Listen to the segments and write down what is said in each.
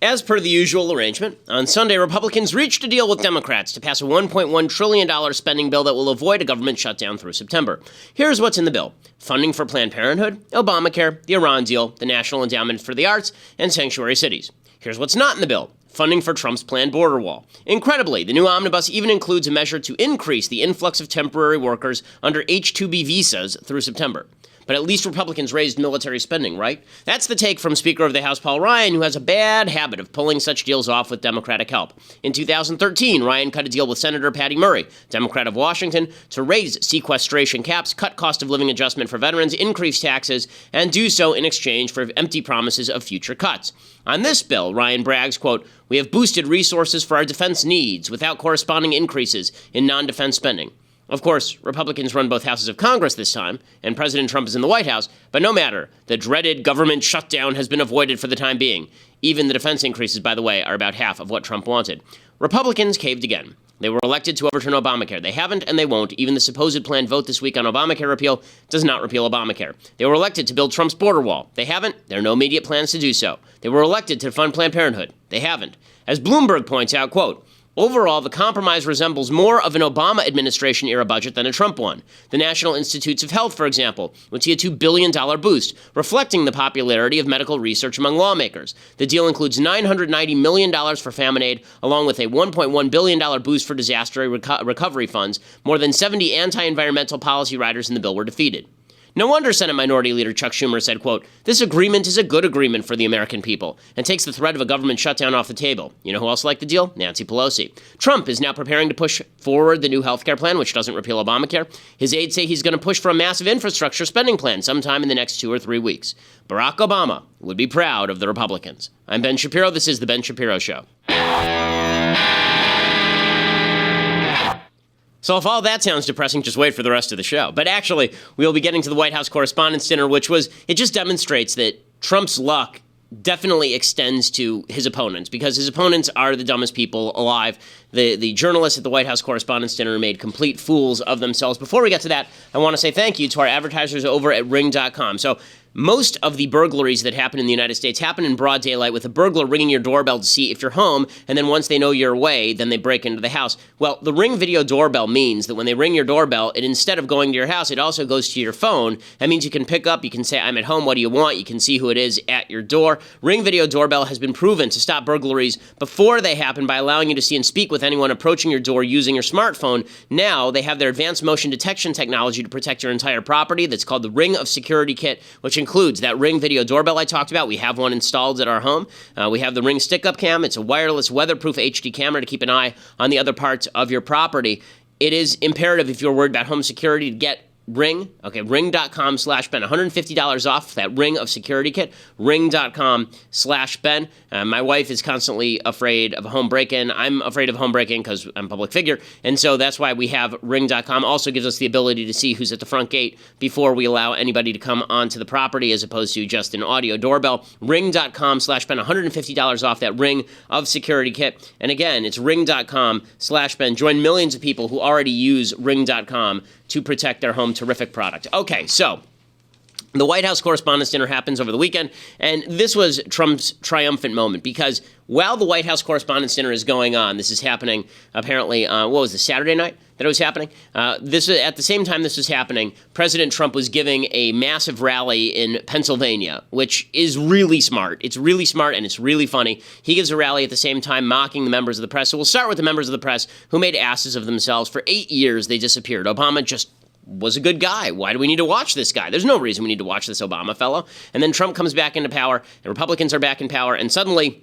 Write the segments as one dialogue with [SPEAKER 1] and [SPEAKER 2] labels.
[SPEAKER 1] As per the usual arrangement, on Sunday, Republicans reached a deal with Democrats to pass a $1.1 trillion spending bill that will avoid a government shutdown through September. Here's what's in the bill: funding for Planned Parenthood, Obamacare, the Iran deal, the National Endowment for the Arts, and sanctuary cities. Here's what's not in the bill: funding for Trump's planned border wall. Incredibly, the new omnibus even includes a measure to increase the influx of temporary workers under H-2B visas through September. But at least Republicans raised military spending, right? That's the take from Speaker of the House Paul Ryan, who has a bad habit of pulling such deals off with Democratic help. In 2013, Ryan cut a deal with Senator Patty Murray, Democrat of Washington, to raise sequestration caps, cut cost of living adjustment for veterans, increase taxes, and do so in exchange for empty promises of future cuts. On this bill, Ryan brags, quote, "We have boosted resources for our defense needs without corresponding increases in non-defense spending." Of course, Republicans run both houses of Congress this time, and President Trump is in the White House, but no matter. The dreaded government shutdown has been avoided for the time being. Even the defense increases, by the way, are about half of what Trump wanted. Republicans caved again. They were elected to overturn Obamacare. They haven't, and they won't. Even the supposed planned vote this week on Obamacare repeal does not repeal Obamacare. They were elected to build Trump's border wall. They haven't. There are no immediate plans to do so. They were elected to fund Planned Parenthood. They haven't. As Bloomberg points out, quote, "Overall, the compromise resembles more of an Obama administration-era budget than a Trump one. The National Institutes of Health, for example, would see a $2 billion boost, reflecting the popularity of medical research among lawmakers. The deal includes $990 million for famine aid, along with a $1.1 billion boost for disaster recovery funds. More than 70 anti-environmental policy riders in the bill were defeated." No wonder Senate Minority Leader Chuck Schumer said, quote, "This agreement is a good agreement for the American people and takes the threat of a government shutdown off the table." You know who else liked the deal? Nancy Pelosi. Trump is now preparing to push forward the new health care plan, which doesn't repeal Obamacare. His aides say he's going to push for a massive infrastructure spending plan sometime in the next 2 or 3 weeks. Barack Obama would be proud of the Republicans. I'm Ben Shapiro. This is The Ben Shapiro Show. So if all that sounds depressing, just wait for the rest of the show. But actually, we'll be getting to the White House Correspondents Dinner, it just demonstrates that Trump's luck definitely extends to his opponents, because his opponents are the dumbest people alive. The journalists at the White House Correspondents' Dinner made complete fools of themselves. Before we get to that, I want to say thank you to our advertisers over at Ring.com. So most of the burglaries that happen in the United States happen in broad daylight, with a burglar ringing your doorbell to see if you're home, and then once they know you're away, then they break into the house. Well, the Ring Video Doorbell means that when they ring your doorbell, instead of going to your house, it also goes to your phone. That means you can pick up, you can say, "I'm at home, what do you want?" You can see who it is at your door. Ring Video Doorbell has been proven to stop burglaries before they happen by allowing you to see and speak with anyone approaching your door using your smartphone. Now, they have their advanced motion detection technology to protect your entire property. That's called the Ring of Security Kit, which includes that Ring Video Doorbell I talked about. We have one installed at our home. We have the Ring Stick-Up Cam. It's a wireless, weatherproof HD camera to keep an eye on the other parts of your property. It is imperative, if you're worried about home security, to get Ring. Okay, ring.com/Ben. $150 off that Ring of Security Kit. Ring.com/Ben. My wife is constantly afraid of a home break-in. I'm afraid of home break-in because I'm a public figure. And so that's why we have Ring.com. Also gives us the ability to see who's at the front gate before we allow anybody to come onto the property, as opposed to just an audio doorbell. Ring.com/Ben. $150 off that Ring of Security Kit. And again, it's Ring.com/Ben. Join millions of people who already use Ring.com to protect their home. Terrific product. Okay, so the White House Correspondents' Dinner happens over the weekend, and this was Trump's triumphant moment, because while the White House Correspondents' Dinner is going on, this is happening apparently, Saturday night that it was happening? At the same time this was happening, President Trump was giving a massive rally in Pennsylvania, which is really smart. It's really smart, and it's really funny. He gives a rally at the same time mocking the members of the press. So we'll start with the members of the press who made asses of themselves. For 8 years, they disappeared. Obama just was a good guy. Why do we need to watch this guy? There's no reason we need to watch this Obama fellow. And then Trump comes back into power, and Republicans are back in power, and suddenly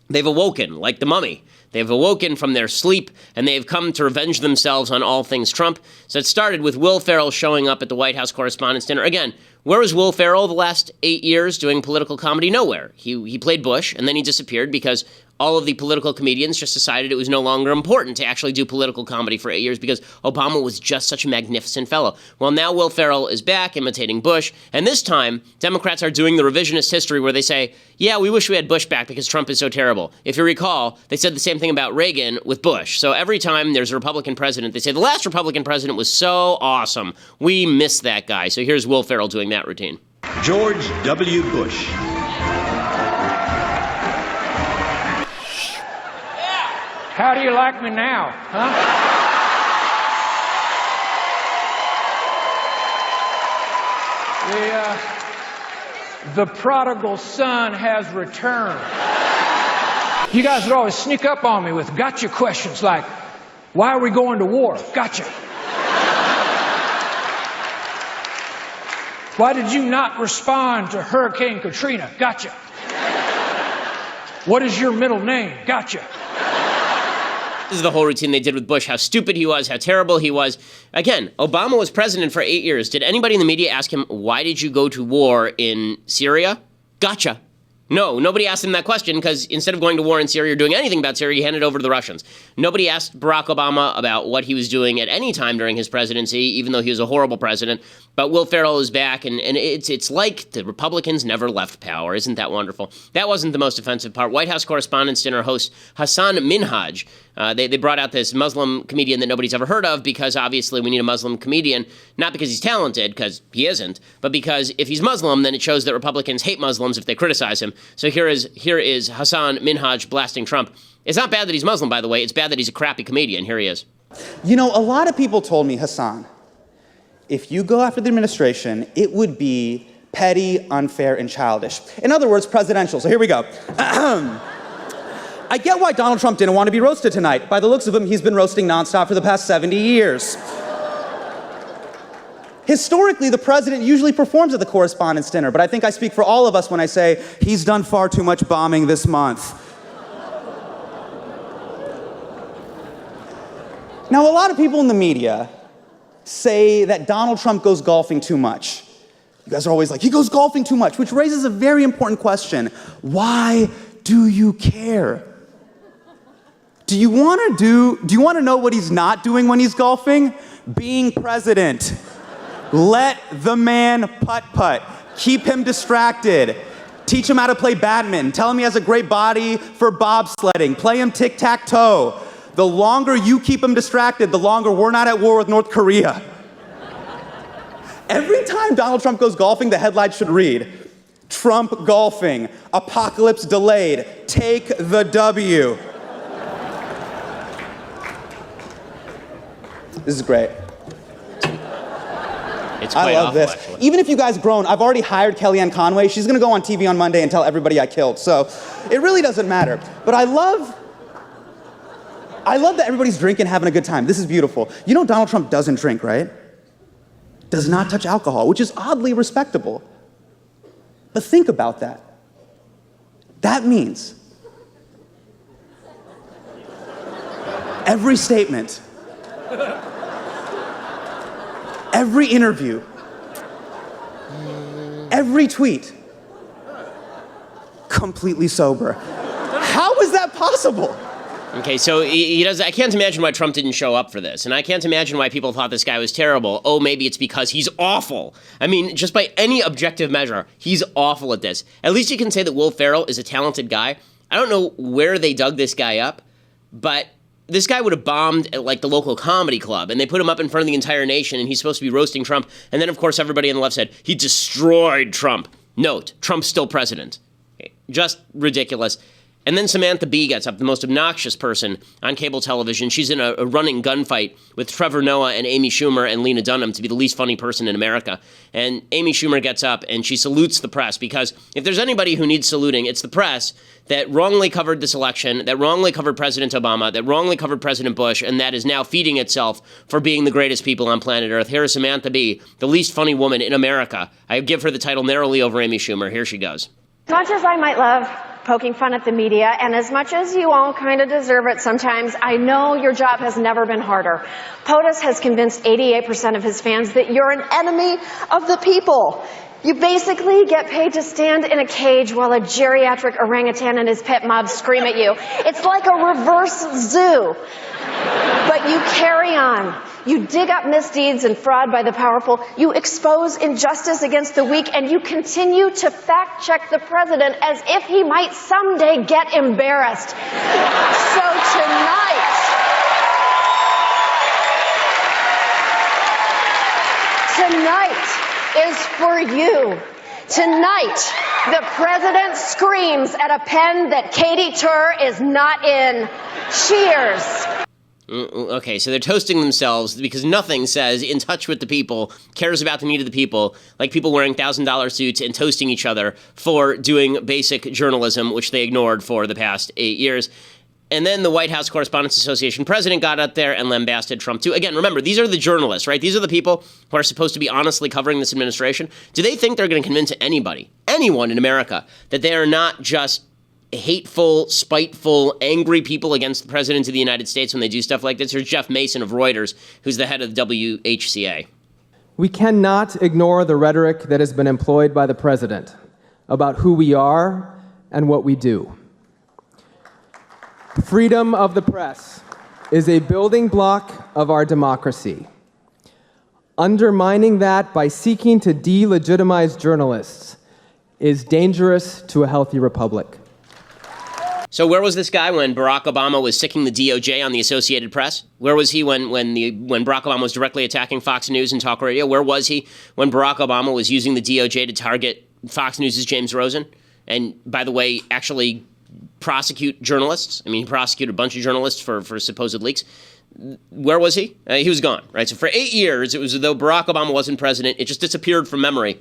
[SPEAKER 1] they've awoken, like the mummy. They've awoken from their sleep, and they have come to revenge themselves on all things Trump. So it started with Will Ferrell showing up at the White House Correspondents' Dinner. Again, where was Will Ferrell the last 8 years doing political comedy? Nowhere. He played Bush, and then he disappeared because all of the political comedians just decided it was no longer important to actually do political comedy for 8 years because Obama was just such a magnificent fellow. Well, now Will Ferrell is back imitating Bush, and this time, Democrats are doing the revisionist history where they say, yeah, we wish we had Bush back because Trump is so terrible. If you recall, they said the same thing about Reagan with Bush. So every time there's a Republican president, they say, the last Republican president was so awesome. We miss that guy. So here's Will Ferrell doing that routine.
[SPEAKER 2] George W. Bush. How do you like me now, huh? The prodigal son has returned. You guys would always sneak up on me with gotcha questions like, why are we going to war? Gotcha. Why did you not respond to Hurricane Katrina? Gotcha. What is your middle name? Gotcha.
[SPEAKER 1] This is the whole routine they did with Bush, how stupid he was, how terrible he was. Again, Obama was president for 8 years. Did anybody in the media ask him, why did you go to war in Syria? Gotcha. No, nobody asked him that question because instead of going to war in Syria or doing anything about Syria, he handed it over to the Russians. Nobody asked Barack Obama about what he was doing at any time during his presidency, even though he was a horrible president. But Will Ferrell is back, and it's like the Republicans never left power. Isn't that wonderful? That wasn't the most offensive part. White House Correspondents Dinner host Hasan Minhaj, they brought out this Muslim comedian that nobody's ever heard of because obviously we need a Muslim comedian, not because he's talented, because he isn't, but because if he's Muslim, then it shows that Republicans hate Muslims if they criticize him. So here is Hasan Minhaj blasting Trump. It's not bad that he's Muslim, by the way. It's bad that he's a crappy comedian. Here he is.
[SPEAKER 3] You know, a lot of people told me, Hasan, if you go after the administration, it would be petty, unfair, and childish. In other words, presidential. So here we go. I get why Donald Trump didn't want to be roasted tonight. By the looks of him, he's been roasting nonstop for the past 70 years. Historically, the president usually performs at the Correspondents' Dinner, but I think I speak for all of us when I say he's done far too much bombing this month. Now, a lot of people in the media say that Donald Trump goes golfing too much. You guys are always like, he goes golfing too much, which raises a very important question. Why do you care? Do you want to know what he's not doing when he's golfing? Being president. Let the man putt-putt. Keep him distracted. Teach him how to play badminton. Tell him he has a great body for bobsledding. Play him tic-tac-toe. The longer you keep him distracted, the longer we're not at war with North Korea. Every time Donald Trump goes golfing, the headline should read, Trump golfing, apocalypse delayed, take the W. This is great.
[SPEAKER 1] It's quite
[SPEAKER 3] I love this.
[SPEAKER 1] Actually.
[SPEAKER 3] Even if you guys groan, I've already hired Kellyanne Conway. She's going to go on TV on Monday and tell everybody I killed. So it really doesn't matter. But I love that everybody's drinking, having a good time. This is beautiful. You know Donald Trump doesn't drink, right? Does not touch alcohol, which is oddly respectable. But think about that. That means every statement, every interview, every tweet, completely sober. How is that possible?
[SPEAKER 1] Okay, so he does. I can't imagine why Trump didn't show up for this, and I can't imagine why people thought this guy was terrible. Oh, maybe it's because he's awful. I mean, just by any objective measure, he's awful at this. At least you can say that Will Ferrell is a talented guy. I don't know where they dug this guy up, but this guy would have bombed at, like, the local comedy club, and they put him up in front of the entire nation, and he's supposed to be roasting Trump, and then, of course, everybody on the left said, he destroyed Trump. Note, Trump's still president. Okay, just ridiculous. And then Samantha Bee gets up, the most obnoxious person on cable television. She's in a running gunfight with Trevor Noah and Amy Schumer and Lena Dunham to be the least funny person in America. And Amy Schumer gets up and she salutes the press, because if there's anybody who needs saluting, it's the press that wrongly covered this election, that wrongly covered President Obama, that wrongly covered President Bush, and that is now feeding itself for being the greatest people on planet Earth. Here is Samantha Bee, the least funny woman in America. I give her the title narrowly over Amy Schumer. Here she goes.
[SPEAKER 4] As much as I might love poking fun at the media, and as much as you all kind of deserve it sometimes, I know your job has never been harder. POTUS has convinced 88% of his fans that you're an enemy of the people. You basically get paid to stand in a cage while a geriatric orangutan and his pet mob scream at you. It's like a reverse zoo. But you carry on. You dig up misdeeds and fraud by the powerful. You expose injustice against the weak, and you continue to fact-check the president as if he might someday get embarrassed. So tonight is for you. Tonight The president screams at a pen that Katie Tur is not in. Cheers.
[SPEAKER 1] Okay, so they're toasting themselves because nothing says in touch with the people, cares about the need of the people, like people wearing $1,000 suits and toasting each other for doing basic journalism, which they ignored for the past 8 years. And then the White House Correspondents Association president got up there and lambasted Trump too. Again, remember, these are the journalists, right? These are the people who are supposed to be honestly covering this administration. Do they think they're going to convince anybody, anyone in America, that they are not just hateful, spiteful, angry people against the president of the United States when they do stuff like this? Here's Jeff Mason of Reuters, who's the head of the WHCA.
[SPEAKER 5] We cannot ignore the rhetoric that has been employed by the president about who we are and what we do. Freedom of the press is a building block of our democracy. Undermining that by seeking to delegitimize journalists is dangerous to a healthy republic.
[SPEAKER 1] So where was this guy when Barack Obama was sicking the DOJ on the Associated Press? Where was he when Barack Obama was directly attacking Fox News and talk radio? Where was he when Barack Obama was using the DOJ to target Fox News' James Rosen? And by the way, actually prosecute journalists. I mean, he prosecuted a bunch of journalists for supposed leaks. Where was he? He was gone, right? So for 8 years, it was as though Barack Obama wasn't president. It just disappeared from memory.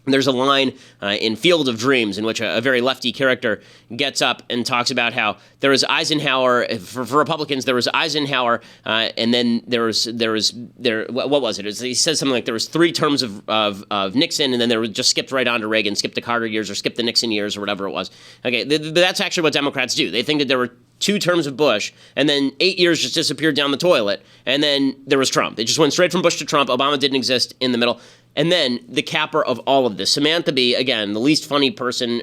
[SPEAKER 1] And there's a line in Field of Dreams in which a very lefty character gets up and talks about how there was Eisenhower, for Republicans, there was Eisenhower, and then there was what was it? He says something like there was 3 terms of Nixon, and then there was just skipped right on to Reagan, skipped the Carter years or skipped the Nixon years or whatever it was. Okay, that's actually what Democrats do. They think that there were 2 terms of Bush, and then 8 years just disappeared down the toilet, and then there was Trump. They just went straight from Bush to Trump. Obama didn't exist in the middle. And then the capper of all of this, Samantha Bee, again, the least funny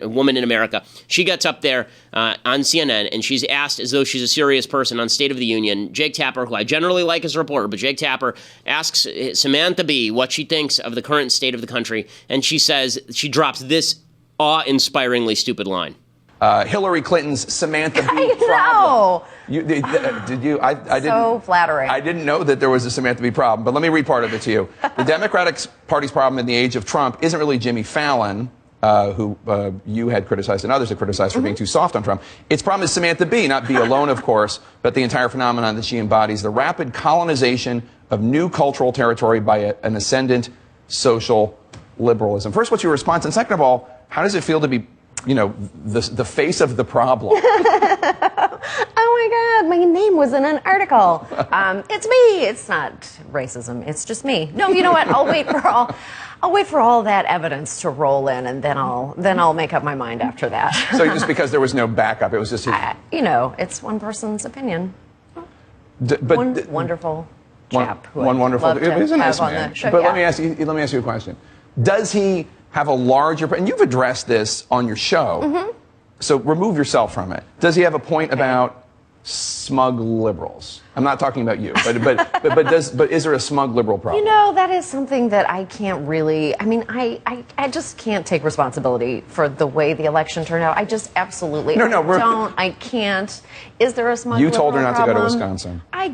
[SPEAKER 1] woman in America, she gets up there on CNN, and she's asked as though she's a serious person on State of the Union. Jake Tapper, who I generally like as a reporter, but Jake Tapper asks Samantha Bee what she thinks of the current state of the country, and she says, she drops this awe-inspiringly stupid line.
[SPEAKER 6] Hillary Clinton's Samantha Bee problem.
[SPEAKER 7] No.
[SPEAKER 6] Did you? I didn't.
[SPEAKER 7] So flattering.
[SPEAKER 6] I didn't know that there was a Samantha Bee problem, but let me read part of it to you. The Democratic Party's problem in the age of Trump isn't really Jimmy Fallon, who you had criticized and others had criticized for being too soft on Trump. Its problem is Samantha Bee, not Bee alone, of course, but the entire phenomenon that she embodies, the rapid colonization of new cultural territory by an ascendant social liberalism. First, what's your response? And second of all, how does it feel to be, you know, the face of the problem?
[SPEAKER 7] Oh my God, my name was in an article. It's me. It's not racism. It's just me. No, you know what? I'll wait for all that evidence to roll in, and then I'll make up my mind after that.
[SPEAKER 6] So just because there was no backup, it was just his...
[SPEAKER 7] you know, it's one person's opinion. One wonderful chap.
[SPEAKER 6] One wonderful.
[SPEAKER 7] He's
[SPEAKER 6] a nice man. But let me ask you a question. Does he have a larger, and you've addressed this on your show, so remove yourself from it. Does he have a point about smug liberals? I'm not talking about you, but is there a smug liberal problem?
[SPEAKER 7] You know, that is something that I can't really, I mean, I just can't take responsibility for the way the election turned out. I just absolutely I can't. Is there a smug liberal problem?
[SPEAKER 6] You told her not to go to Wisconsin.
[SPEAKER 7] I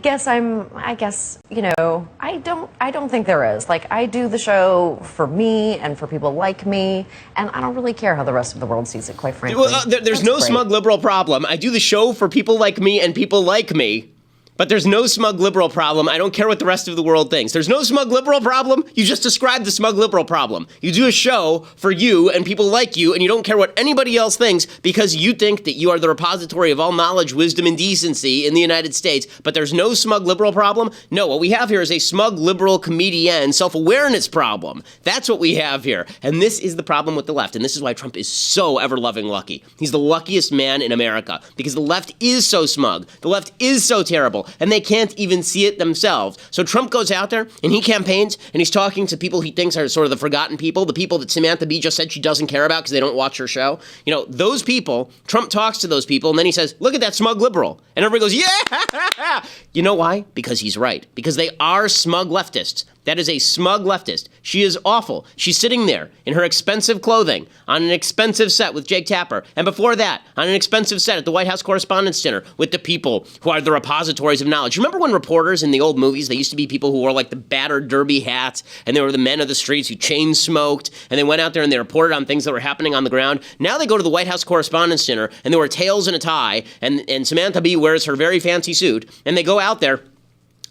[SPEAKER 7] guess, you know, I don't think there is. Like, I do the show for me and for people like me, and I don't really care how the rest of the world sees it, quite frankly.
[SPEAKER 1] Well, there's no smug liberal problem. I do the show for people like me and people like me. But there's no smug liberal problem. I don't care what the rest of the world thinks. There's no smug liberal problem. You just described the smug liberal problem. You do a show for you and people like you, and you don't care what anybody else thinks because you think that you are the repository of all knowledge, wisdom, and decency in the United States. But there's no smug liberal problem? No, what we have here is a smug liberal comedian self-awareness problem. That's what we have here. And this is the problem with the left. And this is why Trump is so ever-loving lucky. He's the luckiest man in America because the left is so smug. The left is so terrible. And they can't even see it themselves. So Trump goes out there and he campaigns and he's talking to people he thinks are sort of the forgotten people, the people that Samantha Bee just said she doesn't care about because they don't watch her show. You know, those people, Trump talks to those people and then he says, look at that smug liberal. And everybody goes, yeah! You know why? Because he's right. Because they are smug leftists. That is a smug leftist. She is awful. She's sitting there in her expensive clothing on an expensive set with Jake Tapper. And before that, on an expensive set at the White House Correspondents Dinner with the people who are the repositories of knowledge. Remember when reporters in the old movies, they used to be people who wore like the battered derby hats, and they were the men of the streets who chain smoked, and they went out there and they reported on things that were happening on the ground. Now they go to the White House Correspondents Dinner, and they wear tails and a tie, and Samantha Bee wears her very fancy suit, and they go out there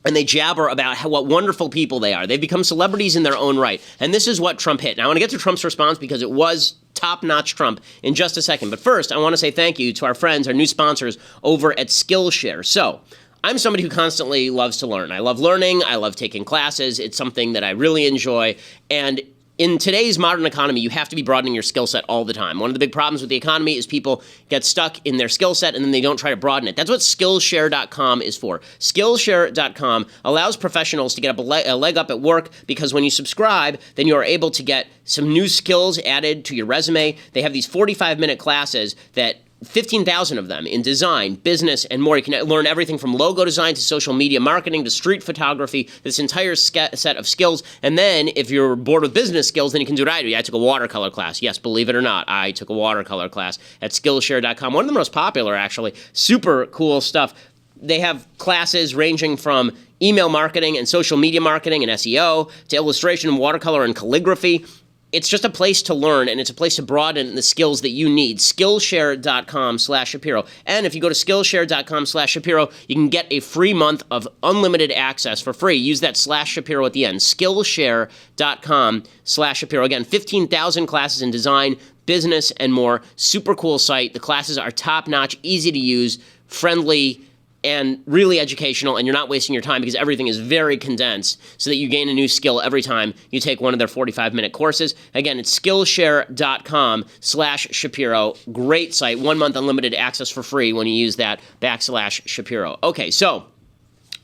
[SPEAKER 1] and they jabber about what wonderful people they are. They've become celebrities in their own right. And this is what Trump hit. Now, I want to get to Trump's response because it was top-notch Trump in just a second. But first, I want to say thank you to our friends, our new sponsors over at Skillshare. So, I'm somebody who constantly loves to learn. I love learning. I love taking classes. It's something that I really enjoy. And in today's modern economy, you have to be broadening your skill set all the time. One of the big problems with the economy is people get stuck in their skill set and then they don't try to broaden it. That's what Skillshare.com is for. Skillshare.com allows professionals to get a leg up at work because when you subscribe, then you are able to get some new skills added to your resume. They have these 45-minute classes that 15,000 of them in design, business, and more. You can learn everything from logo design to social media marketing to street photography, this entire set of skills. And then if you're bored with business skills, then you can do what I do. I took a watercolor class. Yes, believe it or not, I took a watercolor class at Skillshare.com. One of the most popular, actually. Super cool stuff. They have classes ranging from email marketing and social media marketing and SEO to illustration and watercolor and calligraphy. It's just a place to learn, and it's a place to broaden the skills that you need. Skillshare.com/Shapiro. And if you go to Skillshare.com/Shapiro, you can get a free month of unlimited access for free. Use that /Shapiro at the end. Skillshare.com/Shapiro. Again, 15,000 classes in design, business, and more. Super cool site. The classes are top-notch, easy to use, friendly, and really educational, and you're not wasting your time because everything is very condensed so that you gain a new skill every time you take one of their 45-minute courses. Again, it's Skillshare.com/Shapiro. Great site. 1 month unlimited access for free when you use that /Shapiro. Okay, so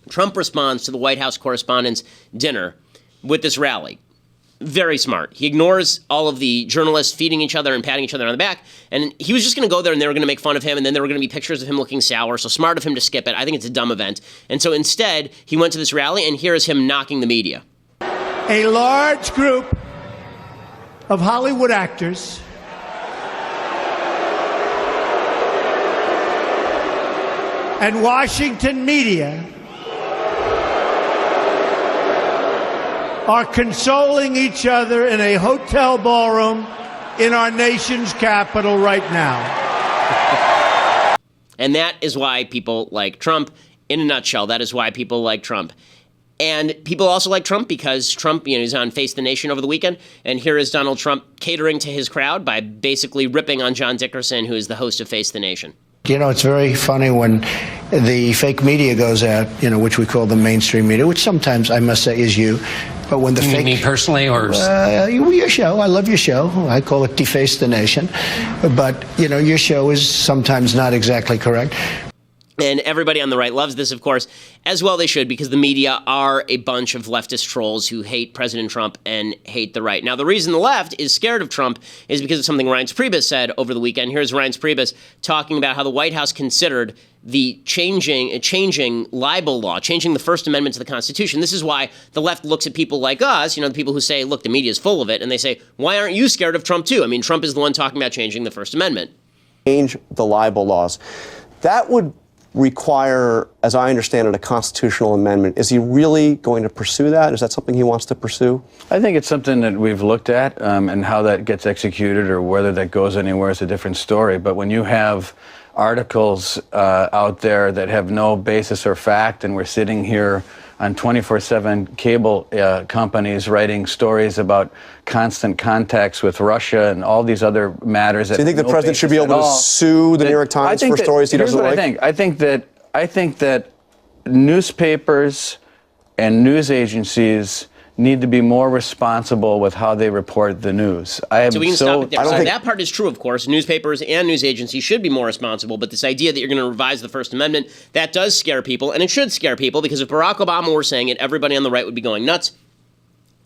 [SPEAKER 1] Trump responds to the White House Correspondents Dinner with this rally. Very smart. He ignores all of the journalists feeding each other and patting each other on the back, and he was just going to go there and they were going to make fun of him, and then there were going to be pictures of him looking sour, so smart of him to skip it. I think it's a dumb event. And so instead, he went to this rally, and here is him knocking the media.
[SPEAKER 8] A large group of Hollywood actors and Washington media are consoling each other in a hotel ballroom in our nation's capital right now.
[SPEAKER 1] And that is why people like Trump. In a nutshell, that is why people like Trump. And people also like Trump because Trump, he's on Face the Nation over the weekend. And here is Donald Trump catering to his crowd by basically ripping on John Dickerson, who is the host of Face the Nation.
[SPEAKER 8] It's very funny when the fake media goes out, which we call the mainstream media, which sometimes I must say is you. But when the
[SPEAKER 9] you mean me personally, or
[SPEAKER 8] your show, I love your show. I call it Deface the Nation. But your show is sometimes not exactly correct.
[SPEAKER 1] And everybody on the right loves this, of course, as well they should, because the media are a bunch of leftist trolls who hate President Trump and hate the right. Now, the reason the left is scared of Trump is because of something Reince Priebus said over the weekend. Here's Reince Priebus talking about how the White House considered the changing libel law, changing the First Amendment to the Constitution. This is why the left looks at people like us, the people who say, look, the media is full of it, and they say, why aren't you scared of Trump too? I mean, Trump is the one talking about changing the First Amendment.
[SPEAKER 10] Change the libel laws. That would require, as I understand it, a constitutional amendment. Is he really going to pursue that? Is that something he wants to pursue?
[SPEAKER 11] I think it's something that we've looked at, and how that gets executed or whether that goes anywhere is a different story. But when you have articles out there that have no basis or fact, and we're sitting here on 24/7 cable companies writing stories about constant contacts with Russia and all these other matters.
[SPEAKER 10] So you think the president should be able to sue the New York Times for stories he doesn't like?
[SPEAKER 11] I think that newspapers and news agencies need to be more responsible with how they report the news.
[SPEAKER 1] So we can stop it there. So that part is true, of course. Newspapers and news agencies should be more responsible, but this idea that you're going to revise the First Amendment, that does scare people, and it should scare people, because if Barack Obama were saying it, everybody on the right would be going nuts.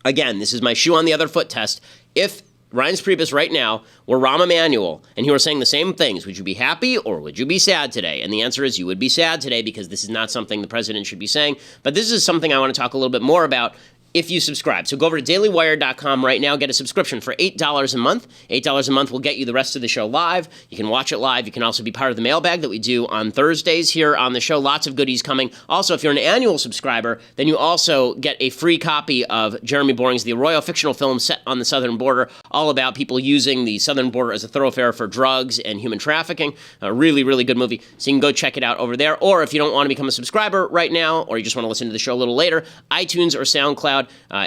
[SPEAKER 1] Again, this is my shoe on the other foot test. If Reince Priebus right now were Rahm Emanuel, and he were saying the same things, would you be happy or would you be sad today? And the answer is you would be sad today, because this is not something the president should be saying. But this is something I want to talk a little bit more about. if you subscribe. So go over to dailywire.com right now, get a subscription for $8 a month. $8 a month will get you the rest of the show live. You can watch it live. You can also be part of the mailbag that we do on Thursdays here on the show. Lots of goodies coming. Also, if you're an annual subscriber, then you also get a free copy of Jeremy Boring's The Arroyo fictional film set on the southern border, all about people using the southern border as a thoroughfare for drugs and human trafficking. A really, really good movie. So you can go check it out over there. Or if you don't want to become a subscriber right now, or you just want to listen to the show a little later, iTunes or SoundCloud.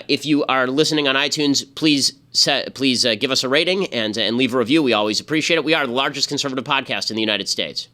[SPEAKER 1] If you are listening on iTunes, please give us a rating and leave a review. We always appreciate it. We are the largest conservative podcast in the United States.